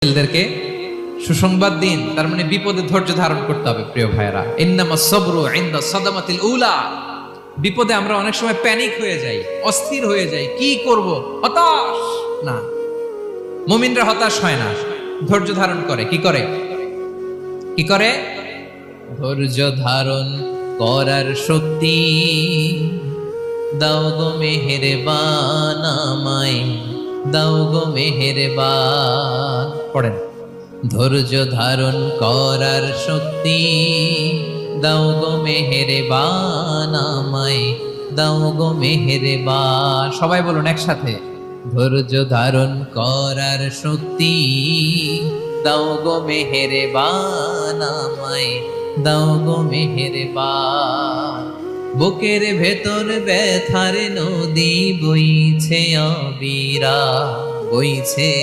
ছেলেদেরকে সুসংবাদ দিন, তার মানে বিপদে ধৈর্য ধারণ করতে হবে। প্রিয় ভাইয়েরা, ইন্নামাস সাবরু ইনদা সাদামাতিল উলা। বিপদে আমরা অনেক সময় প্যানিক হয়ে যাই, অস্থির হয়ে যাই, কি করব, হতাশ। না, মুমিনরা হতাশ হয় না, ধৈর্য ধারণ করে। কি করে? কি করে? ধৈর্য ধারণ করার শক্তি দাও গো মেহেরবান আমায়, দাও গো মেহেরবান। পড়েন, ধৈর্য ধারণ করার শক্তি দাও গো মেহেরবান আমায়, দাও গো মেহেরবান। সবাই বলুন একসাথে, ধৈর্য ধারণ করার শক্তি দাও গো মেহেরবান আমায়, দাও গো মেহেরবান। বুকের ভেতর ব্যথার নদী বইছে অবিরা, বইছে